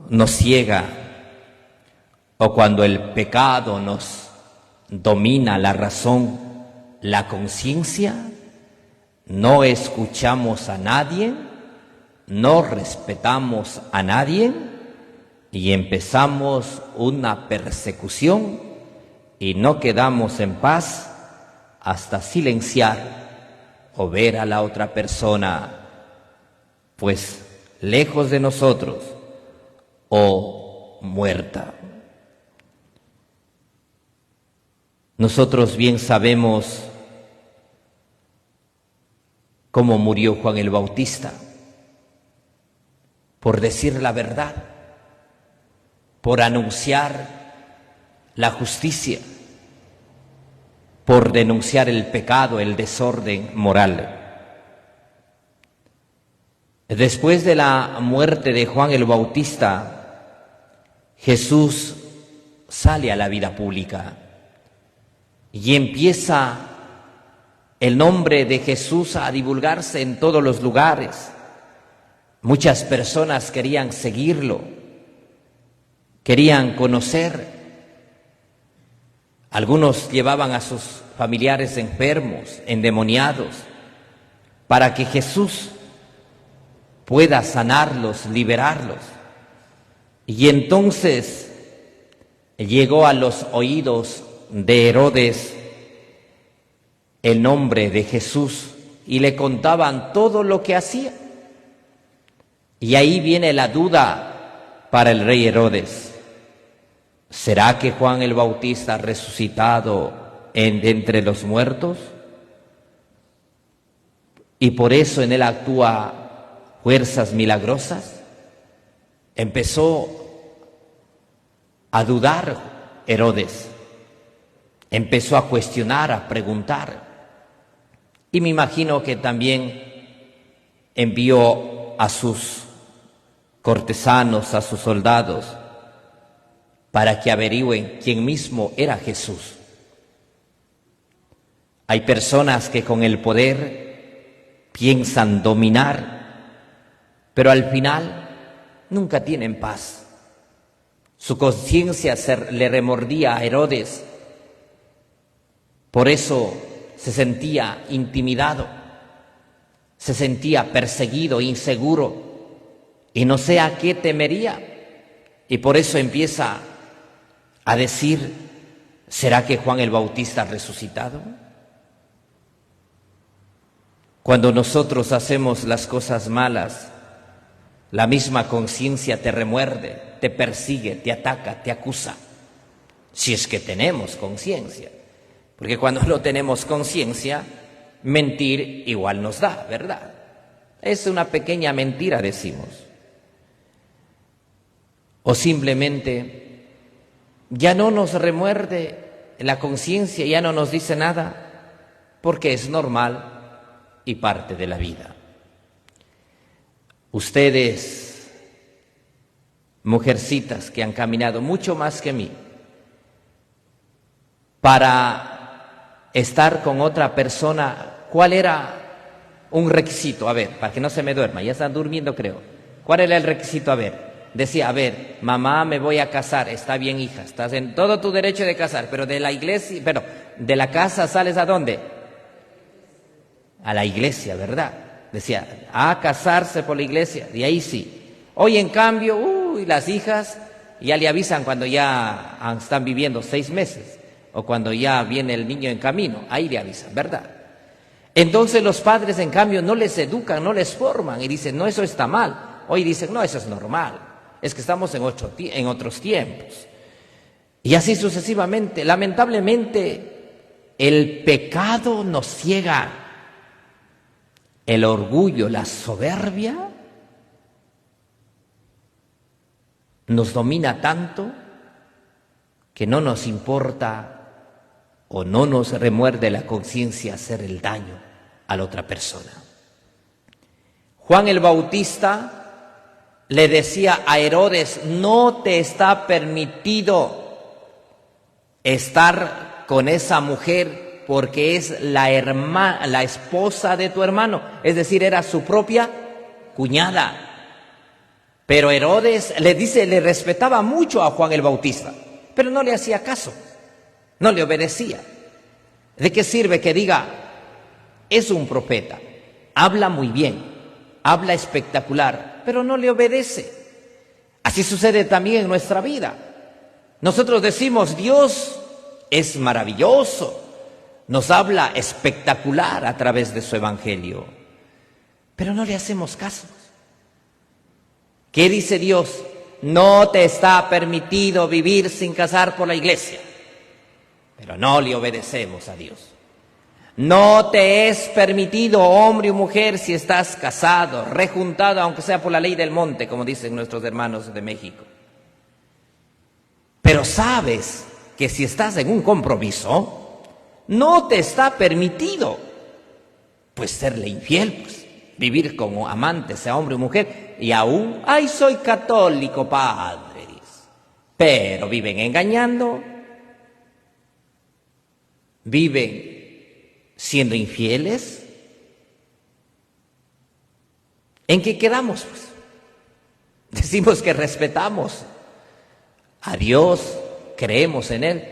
nos ciega o cuando el pecado nos domina la razón, la conciencia, no escuchamos a nadie, no respetamos a nadie y empezamos una persecución y no quedamos en paz hasta silenciar o ver a la otra persona pues lejos de nosotros o muerta. Nosotros bien sabemos cómo murió Juan el Bautista, por decir la verdad, por anunciar la justicia, por denunciar el pecado, el desorden moral. Después de la muerte de Juan el Bautista, Jesús sale a la vida pública y empieza el nombre de Jesús a divulgarse en todos los lugares. Muchas personas querían seguirlo, querían conocer. Algunos llevaban a sus familiares enfermos, endemoniados, para que Jesús pueda sanarlos, liberarlos. Y entonces llegó a los oídos de Herodes el nombre de Jesús y le contaban todo lo que hacía. Y ahí viene la duda para el rey Herodes. ¿Será que Juan el Bautista ha resucitado de entre los muertos? Y por eso en él actúa fuerzas milagrosas. Empezó a dudar Herodes, empezó a cuestionar, a preguntar, y me imagino que también envió a sus cortesanos, a sus soldados, para que averigüen quién mismo era Jesús. Hay personas que con el poder piensan dominar, pero al final nunca tienen paz. Su conciencia le remordía a Herodes, por eso se sentía intimidado, se sentía perseguido, inseguro, y no sé a qué temería, y por eso empieza a decir: ¿será que Juan el Bautista ha resucitado? Cuando nosotros hacemos las cosas malas, la misma conciencia te remuerde, te persigue, te ataca, te acusa, si es que tenemos conciencia. Porque cuando no tenemos conciencia, mentir igual nos da, ¿verdad? Es una pequeña mentira, decimos. O simplemente ya no nos remuerde la conciencia, ya no nos dice nada, porque es normal y parte de la vida. Ustedes, mujercitas que han caminado mucho más que mí, para estar con otra persona, ¿cuál era un requisito? A ver, para que no se me duerma, ya están durmiendo creo. ¿Cuál era el requisito? A ver, decía, a ver, mamá, me voy a casar. Está bien, hija, estás en todo tu derecho de casar, pero de la iglesia, pero de la casa sales ¿a dónde? A la iglesia, ¿verdad? Decía, a casarse por la iglesia, de ahí sí. Hoy en cambio, las hijas ya le avisan cuando ya están viviendo 6 meses o cuando ya viene el niño en camino, ahí le avisan, ¿verdad? Entonces los padres en cambio no les educan, no les forman y dicen, no, eso está mal. Hoy dicen, no, eso es normal, es que estamos en otros tiempos. Y así sucesivamente. Lamentablemente el pecado nos ciega. El orgullo, la soberbia nos domina tanto que no nos importa o no nos remuerde la conciencia hacer el daño a la otra persona. Juan el Bautista le decía a Herodes, no te está permitido estar con esa mujer porque es la esposa de tu hermano, es decir, era su propia cuñada. Pero Herodes le respetaba mucho a Juan el Bautista, pero no le hacía caso, no le obedecía. ¿De qué sirve que diga, es un profeta, habla muy bien, habla espectacular, pero no le obedece? Así sucede también en nuestra vida. Nosotros decimos, Dios es maravilloso, nos habla espectacular a través de su evangelio, pero no le hacemos caso. ¿Qué dice Dios? No te está permitido vivir sin casar por la iglesia, pero no le obedecemos a Dios. No te es permitido, hombre o mujer, si estás casado, rejuntado, aunque sea por la ley del monte, como dicen nuestros hermanos de México. Pero sabes que si estás en un compromiso, no te está permitido, pues, serle infiel, pues, vivir como amantes, sea hombre o mujer, y aún, ay, soy católico, padre, dice. Pero viven engañando, viven siendo infieles. ¿En qué quedamos, pues? Decimos que respetamos a Dios, creemos en Él,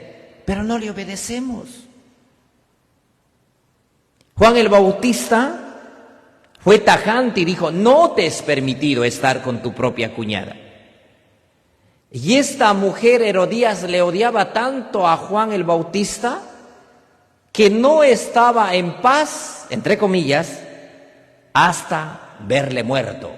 pero no le obedecemos. Juan el Bautista fue tajante y dijo, no te es permitido estar con tu propia cuñada. Y esta mujer, Herodías, le odiaba tanto a Juan el Bautista que no estaba en paz, entre comillas, hasta verle muerto.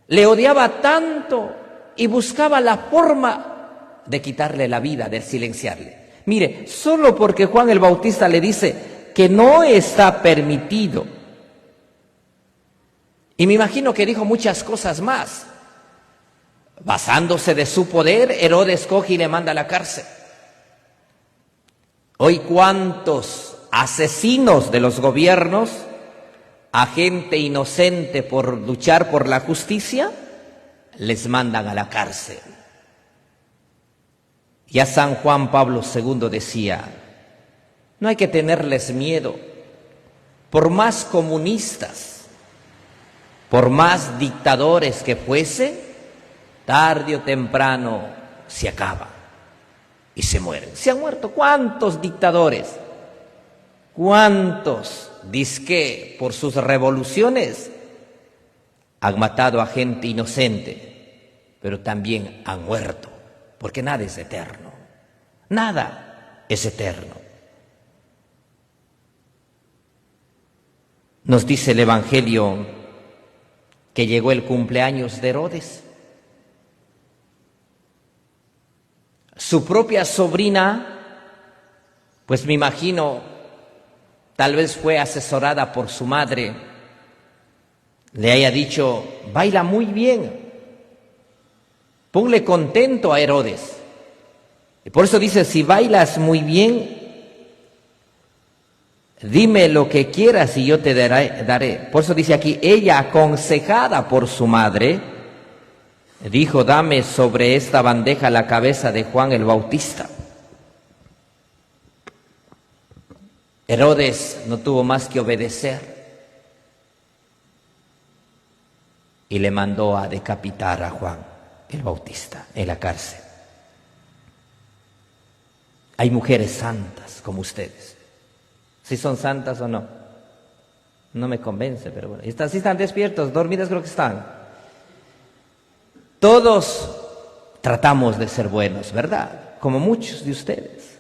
Le odiaba tanto y buscaba la forma de quitarle la vida, de silenciarle. Mire, solo porque Juan el Bautista le dice que no está permitido. Y me imagino que dijo muchas cosas más. Basándose de su poder, Herodes coge y le manda a la cárcel. Hoy cuántos asesinos de los gobiernos, a gente inocente por luchar por la justicia, les mandan a la cárcel. Ya San Juan Pablo II decía, no hay que tenerles miedo, por más comunistas, por más dictadores que fuese, tarde o temprano se acaba y se mueren. Se han muerto cuántos dictadores, cuántos dizque por sus revoluciones han matado a gente inocente, pero también han muerto, porque nada es eterno, nada es eterno. Nos dice el Evangelio que llegó el cumpleaños de Herodes. Su propia sobrina, pues me imagino, tal vez fue asesorada por su madre, le haya dicho, baila muy bien, ponle contento a Herodes. Y por eso dice, si bailas muy bien, dime lo que quieras y yo te daré. Por eso dice aquí, ella, aconsejada por su madre, dijo, dame sobre esta bandeja la cabeza de Juan el Bautista. Herodes no tuvo más que obedecer y le mandó a decapitar a Juan el Bautista en la cárcel. Hay mujeres santas como ustedes. ¿Si son santas o no? No me convence, pero bueno. Si están despiertos, dormidas creo que están. Todos tratamos de ser buenos, ¿verdad? Como muchos de ustedes.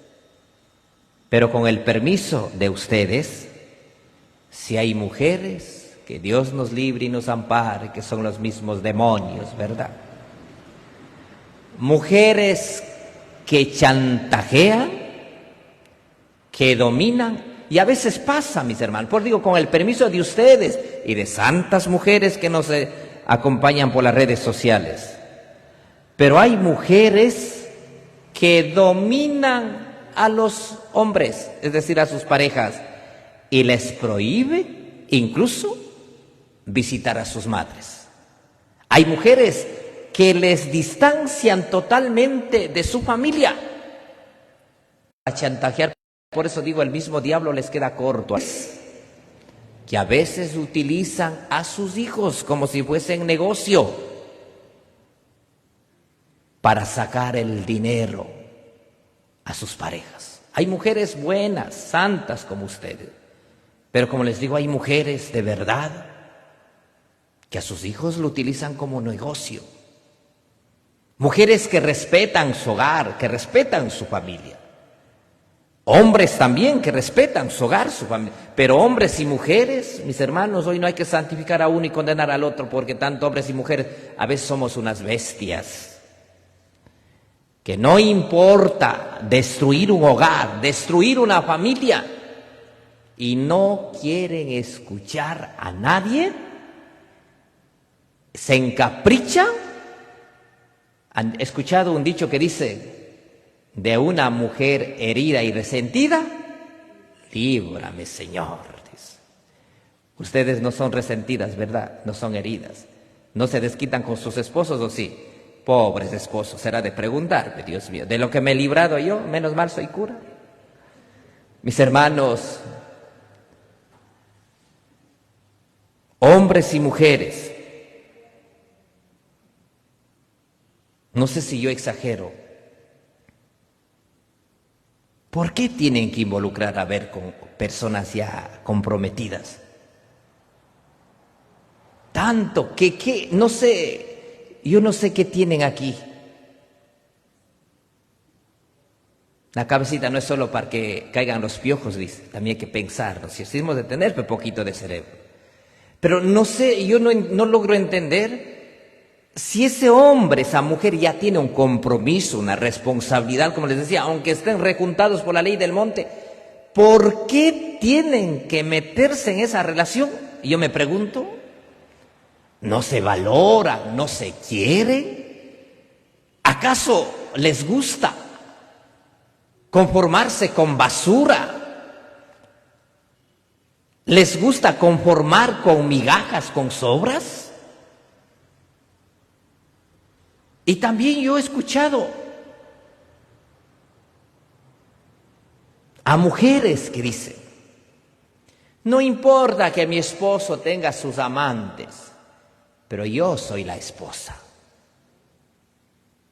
Pero con el permiso de ustedes, si hay mujeres, que Dios nos libre y nos ampare, que son los mismos demonios, ¿verdad? Mujeres que chantajean, que dominan. Y a veces pasa, mis hermanos, por digo, con el permiso de ustedes y de santas mujeres que nos acompañan por las redes sociales. Pero hay mujeres que dominan a los hombres, es decir, a sus parejas, y les prohíbe incluso visitar a sus madres. Hay mujeres que les distancian totalmente de su familia a chantajear. Por eso digo, el mismo diablo les queda corto, que a veces utilizan a sus hijos como si fuesen negocio para sacar el dinero a sus parejas. Hay mujeres buenas, santas como ustedes, pero como les digo, hay mujeres de verdad que a sus hijos lo utilizan como negocio. Mujeres que respetan su hogar, que respetan su familia. Hombres también que respetan su hogar, su familia. Pero hombres y mujeres, mis hermanos, hoy no hay que santificar a uno y condenar al otro, porque tanto hombres y mujeres a veces somos unas bestias. Que no importa destruir un hogar, destruir una familia, y no quieren escuchar a nadie, se encaprichan. ¿Han escuchado un dicho que dice, de una mujer herida y resentida, líbrame, Señor? Dice. Ustedes no son resentidas, ¿verdad? No son heridas. ¿No se desquitan con sus esposos o sí? Pobres esposos, será de preguntarme, Dios mío, de lo que me he librado yo, menos mal soy cura. Mis hermanos, hombres y mujeres, no sé si yo exagero, ¿por qué tienen que involucrar a ver con personas ya comprometidas? Tanto que no sé, yo no sé qué tienen aquí. La cabecita no es solo para que caigan los piojos, dice, también hay que pensar, ¿no? Si hicimos de tener un poquito de cerebro. Pero no sé, yo no logro entender si ese hombre, esa mujer ya tiene un compromiso, una responsabilidad, como les decía, aunque estén recuntados por la ley del monte, ¿por qué tienen que meterse en esa relación? Y yo me pregunto, ¿no se valoran, no se quieren? ¿Acaso les gusta conformarse con basura? ¿Les gusta conformar con migajas, con sobras? Y también yo he escuchado a mujeres que dicen, no importa que mi esposo tenga sus amantes, pero yo soy la esposa.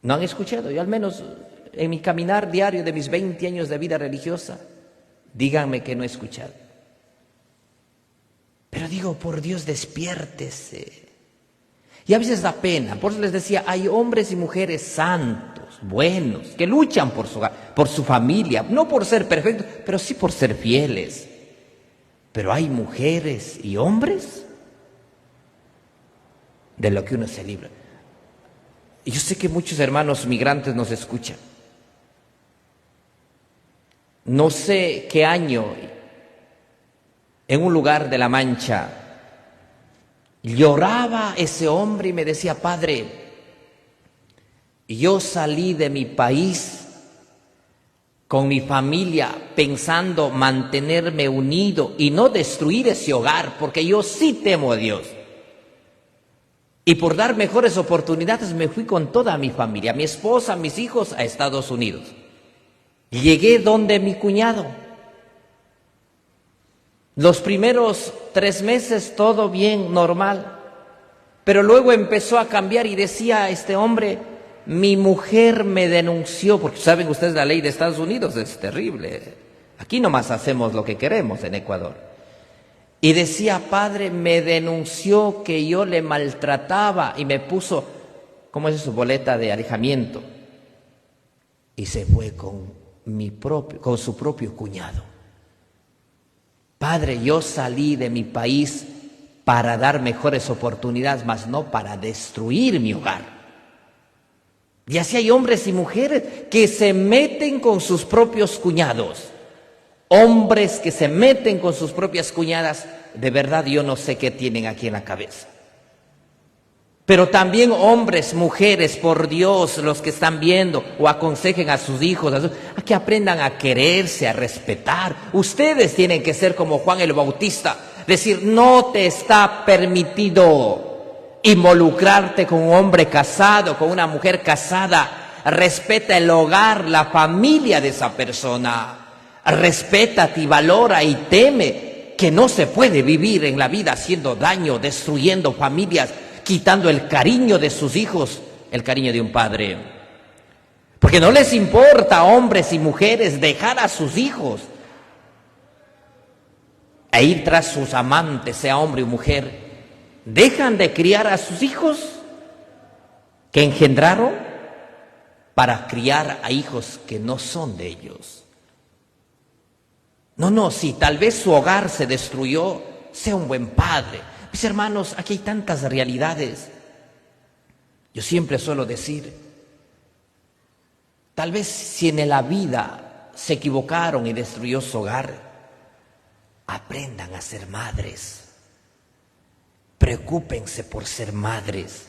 ¿No han escuchado? Yo al menos en mi caminar diario de mis 20 años de vida religiosa, díganme que no he escuchado. Pero digo, por Dios, despiértese. Y a veces da pena, por eso les decía, hay hombres y mujeres santos, buenos, que luchan por su hogar, por su familia, no por ser perfectos, pero sí por ser fieles. Pero hay mujeres y hombres de lo que uno se libra. Y yo sé que muchos hermanos migrantes nos escuchan. No sé qué año, en un lugar de La Mancha, lloraba ese hombre y me decía, padre, yo salí de mi país con mi familia pensando mantenerme unido y no destruir ese hogar, porque yo sí temo a Dios. Y por dar mejores oportunidades me fui con toda mi familia, mi esposa, mis hijos, a Estados Unidos. Llegué donde mi cuñado. Los primeros 3 meses todo bien, normal, pero luego empezó a cambiar y decía este hombre, mi mujer me denunció, porque saben ustedes la ley de Estados Unidos es terrible, aquí nomás hacemos lo que queremos en Ecuador, y decía, padre, me denunció que yo le maltrataba y me puso, ¿cómo es su boleta de alejamiento? Y se fue con su propio cuñado. Padre, yo salí de mi país para dar mejores oportunidades, mas no para destruir mi hogar. Y así hay hombres y mujeres que se meten con sus propios cuñados. Hombres que se meten con sus propias cuñadas, de verdad yo no sé qué tienen aquí en la cabeza. Pero también hombres, mujeres, por Dios, los que están viendo o aconsejen a sus hijos, a que aprendan a quererse, a respetar. Ustedes tienen que ser como Juan el Bautista, decir, no te está permitido involucrarte con un hombre casado, con una mujer casada. Respeta el hogar, la familia de esa persona. Respétate y valora y teme que no se puede vivir en la vida haciendo daño, destruyendo familias, quitando el cariño de sus hijos, el cariño de un padre. Porque no les importa, hombres y mujeres, dejar a sus hijos e ir tras sus amantes, sea hombre o mujer. Dejan de criar a sus hijos que engendraron para criar a hijos que no son de ellos. No, si tal vez su hogar se destruyó, sea un buen padre. Mis hermanos, aquí hay tantas realidades. Yo siempre suelo decir, tal vez si en la vida se equivocaron y destruyó su hogar, aprendan a ser madres. Preocúpense por ser madres,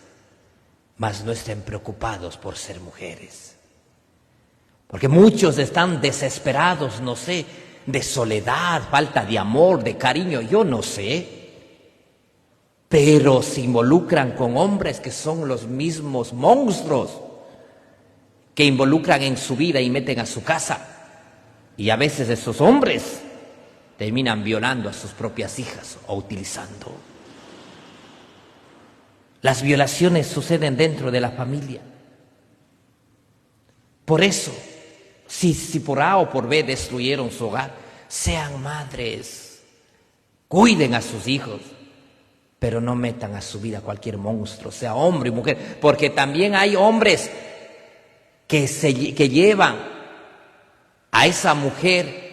mas no estén preocupados por ser mujeres. Porque muchos están desesperados, no sé, de soledad, falta de amor, de cariño, yo no sé. Pero se involucran con hombres que son los mismos monstruos que involucran en su vida y meten a su casa. Y a veces esos hombres terminan violando a sus propias hijas o utilizando. Las violaciones suceden dentro de la familia. Por eso, si por A o por B destruyeron su hogar, sean madres, cuiden a sus hijos, pero no metan a su vida cualquier monstruo, sea hombre o mujer, porque también hay hombres que llevan a esa mujer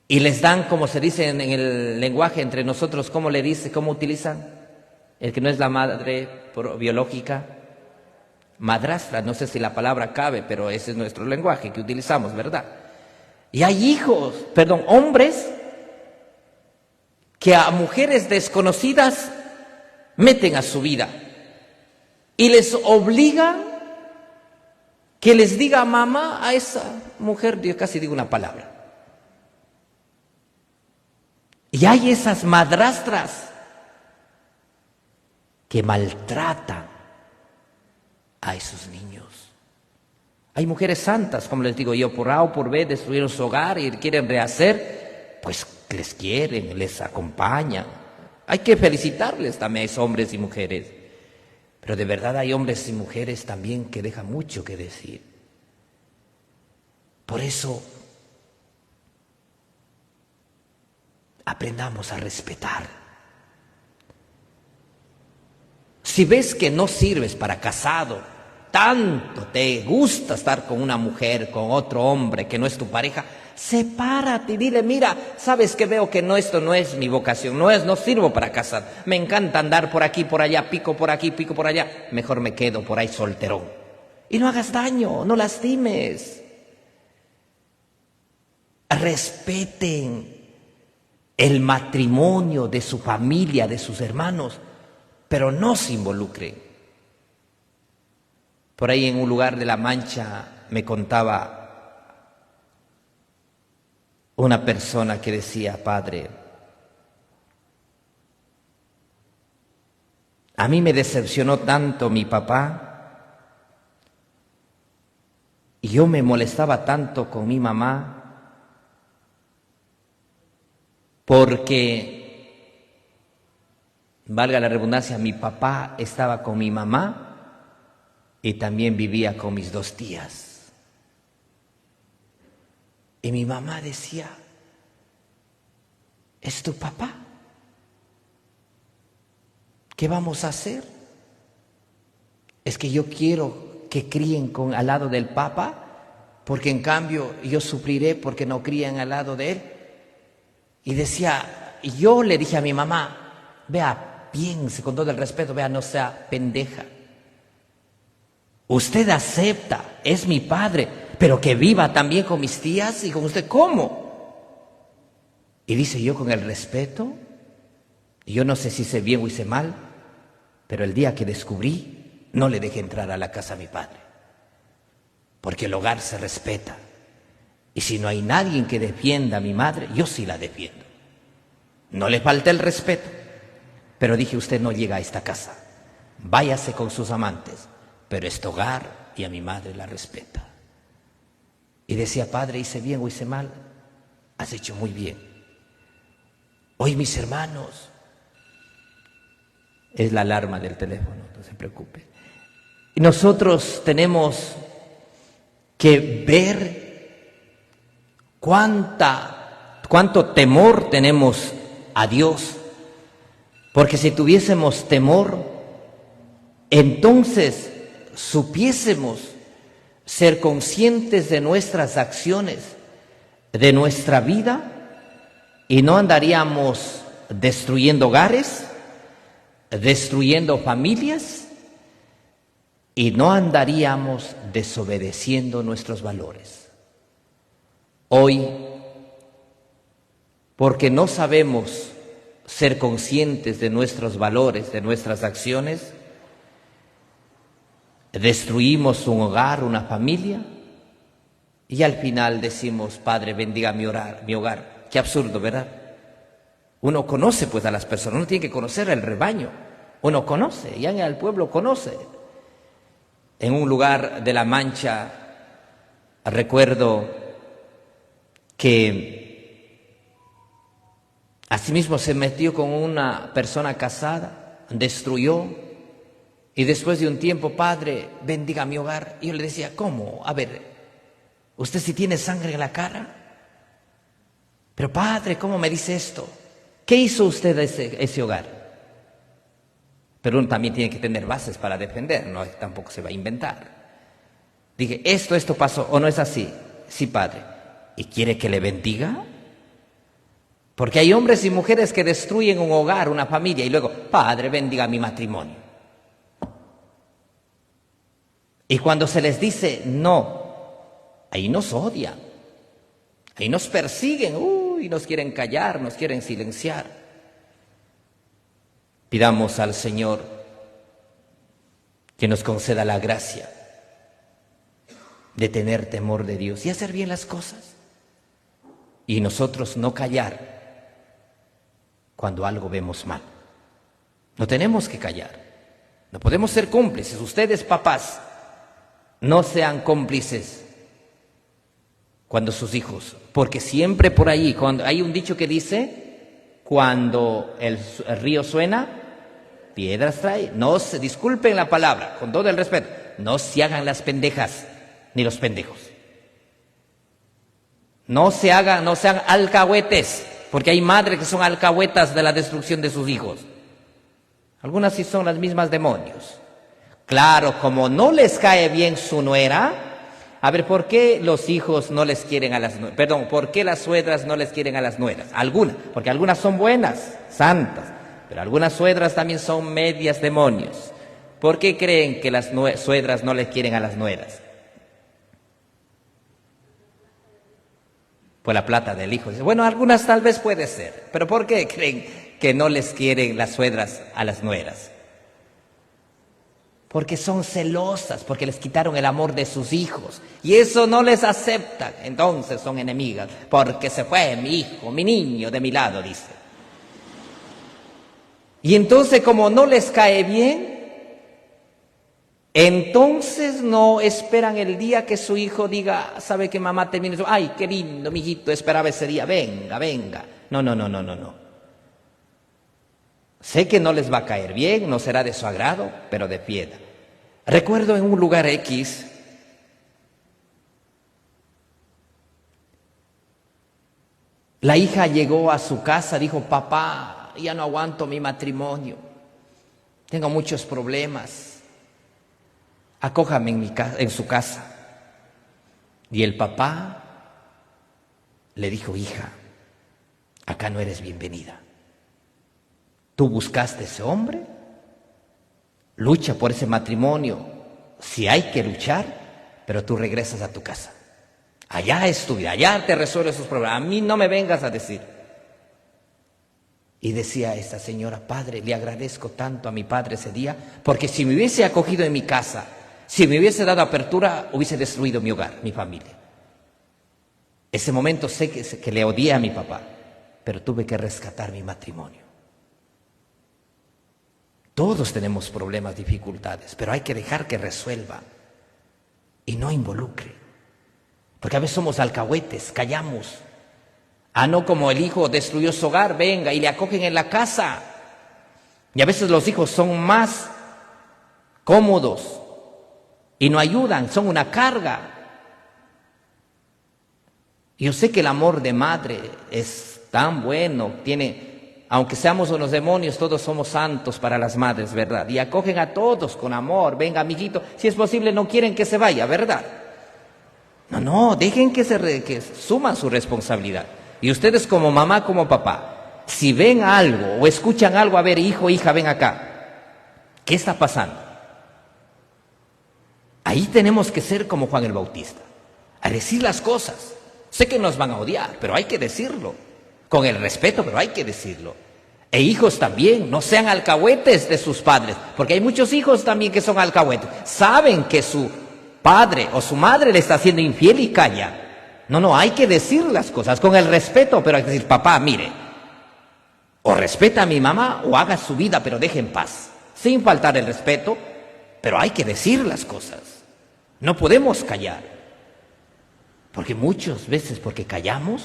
y les dan, como se dice en el lenguaje entre nosotros, ¿cómo utilizan? El que no es la madre biológica, madrastra, no sé si la palabra cabe, pero ese es nuestro lenguaje que utilizamos, ¿verdad? Y hay hombres que a mujeres desconocidas meten a su vida y les obligan que les diga mamá a esa mujer, yo casi digo una palabra. Y hay esas madrastras que maltratan a esos niños. Hay mujeres santas, como les digo yo, por A o por B destruyeron su hogar y quieren rehacer, pues les quieren, les acompañan. Hay que felicitarles también a esos hombres y mujeres. Pero de verdad hay hombres y mujeres también que dejan mucho que decir. Por eso, aprendamos a respetar. Si ves que no sirves para casado, tanto te gusta estar con una mujer, con otro hombre que no es tu pareja, sepárate y dile, mira, sabes que veo que esto no es mi vocación, no sirvo para casar, me encanta andar por aquí, por allá, pico por aquí, pico por allá, mejor me quedo por ahí solterón. Y no hagas daño, no lastimes. Respeten el matrimonio de su familia, de sus hermanos, pero no se involucren. Por ahí en un lugar de La Mancha me contaba una persona que decía, padre, a mí me decepcionó tanto mi papá y yo me molestaba tanto con mi mamá porque, valga la redundancia, mi papá estaba con mi mamá y también vivía con mis 2 tías. Y mi mamá decía, ¿es tu papá? ¿Qué vamos a hacer? Es que yo quiero que críen al lado del Papa, porque en cambio yo sufriré porque no crían al lado de él. Y decía, y yo le dije a mi mamá, vea, piense con todo el respeto, vea, no sea pendeja. Usted acepta, es mi padre, pero que viva también con mis tías y con usted, ¿cómo? Y dice, yo con el respeto, yo no sé si hice bien o hice mal, pero el día que descubrí, no le dejé entrar a la casa a mi padre, porque el hogar se respeta. Y si no hay nadie que defienda a mi madre, yo sí la defiendo. No le falta el respeto, pero dije, usted no llega a esta casa, váyase con sus amantes, pero este hogar y a mi madre la respeta. Y decía, padre, hice bien o hice mal, has hecho muy bien. Hoy mis hermanos, es la alarma del teléfono, no se preocupe. Y nosotros tenemos que ver cuánto temor tenemos a Dios. Porque si tuviésemos temor, entonces supiésemos ser conscientes de nuestras acciones, de nuestra vida, y no andaríamos destruyendo hogares, destruyendo familias, y no andaríamos desobedeciendo nuestros valores. Hoy, porque no sabemos ser conscientes de nuestros valores, de nuestras acciones, destruimos un hogar, una familia, y al final decimos: Padre, bendiga mi hogar. Qué absurdo, ¿verdad? Uno conoce pues a las personas, uno tiene que conocer al rebaño, uno conoce, ya en el pueblo conoce. En un lugar de La Mancha recuerdo que asimismo se metió con una persona casada, destruyó, y después de un tiempo: Padre, bendiga mi hogar. Y yo le decía: ¿cómo? A ver, ¿usted sí tiene sangre en la cara? Pero Padre, ¿cómo me dice esto? ¿Qué hizo usted ese hogar? Pero uno también tiene que tener bases para defender, no tampoco se va a inventar. Dije: esto pasó, ¿o no es así? Sí, Padre. ¿Y quiere que le bendiga? Porque hay hombres y mujeres que destruyen un hogar, una familia, y luego: Padre, bendiga mi matrimonio. Y cuando se les dice no, ahí nos odian, ahí nos persiguen, y nos quieren callar, nos quieren silenciar. Pidamos al Señor que nos conceda la gracia de tener temor de Dios y hacer bien las cosas. Y nosotros no callar cuando algo vemos mal. No tenemos que callar, no podemos ser cómplices. Ustedes, papás, no sean cómplices cuando sus hijos, porque siempre por ahí, cuando hay un dicho que dice: cuando el río suena, piedras trae. No se, disculpen la palabra, con todo el respeto, no se hagan las pendejas ni los pendejos. No sean alcahuetes, porque hay madres que son alcahuetas de la destrucción de sus hijos. Algunas sí son las mismas demonios. Claro, como no les cae bien su nuera. A ver, ¿por qué los hijos no les quieren a las nueras? Perdón, ¿por qué las suegras no les quieren a las nueras? Algunas, porque algunas son buenas, santas, pero algunas suegras también son medias demonios. ¿Por qué creen que las suegras no les quieren a las nueras? Por la plata del hijo. Bueno, algunas tal vez puede ser, pero ¿por qué creen que no les quieren las suegras a las nueras? Porque son celosas, porque les quitaron el amor de sus hijos. Y eso no les aceptan. Entonces son enemigas. Porque se fue mi hijo, mi niño de mi lado, dice. Y entonces, como no les cae bien, entonces no esperan el día que su hijo diga: ¿sabe que mamá termine? Ay, qué lindo, mijito, esperaba ese día. Venga, venga. No. Sé que no les va a caer bien, no será de su agrado, pero de piedad. Recuerdo en un lugar X, la hija llegó a su casa, dijo: papá, ya no aguanto mi matrimonio, tengo muchos problemas, acójame en su casa. Y el papá le dijo: hija, acá no eres bienvenida. Tú buscaste ese hombre, lucha por ese matrimonio, si hay que luchar, pero tú regresas a tu casa. Allá es tu vida, allá te resuelves sus problemas, a mí no me vengas a decir. Y decía esta señora: Padre, le agradezco tanto a mi padre ese día, porque si me hubiese acogido en mi casa, si me hubiese dado apertura, hubiese destruido mi hogar, mi familia. Ese momento sé que le odié a mi papá, pero tuve que rescatar mi matrimonio. Todos tenemos problemas, dificultades, pero hay que dejar que resuelva y no involucre. Porque a veces somos alcahuetes, callamos. No como el hijo destruyó su hogar, venga, y le acogen en la casa. Y a veces los hijos son más cómodos y no ayudan, son una carga. Yo sé que el amor de madre es tan bueno, aunque seamos unos demonios, todos somos santos para las madres, ¿verdad? Y acogen a todos con amor. Venga, amiguito, si es posible, no quieren que se vaya, ¿verdad? No, dejen que suman su responsabilidad. Y ustedes como mamá, como papá, si ven algo o escuchan algo, a ver, hijo, hija, ven acá. ¿Qué está pasando? Ahí tenemos que ser como Juan el Bautista, a decir las cosas. Sé que nos van a odiar, pero hay que decirlo. Con el respeto, pero hay que decirlo. E hijos también, no sean alcahuetes de sus padres, porque hay muchos hijos también que son alcahuetes. Saben que su padre o su madre le está haciendo infiel y calla. No, hay que decir las cosas con el respeto, pero hay que decir, papá, mire, o respeta a mi mamá o haga su vida, pero deje en paz. Sin faltar el respeto, pero hay que decir las cosas. No podemos callar. Porque muchas veces, porque callamos,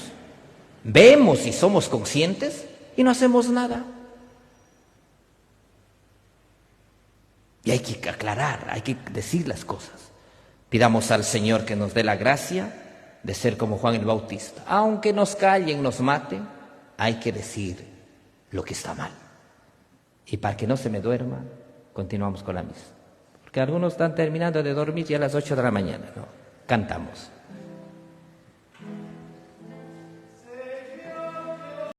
vemos y somos conscientes y no hacemos nada. Y hay que aclarar, hay que decir las cosas. Pidamos al Señor que nos dé la gracia de ser como Juan el Bautista. Aunque nos callen, nos maten, hay que decir lo que está mal. Y para que no se me duerma, continuamos con la misa. Porque algunos están terminando de dormir ya a las 8 de la mañana, ¿no? Cantamos.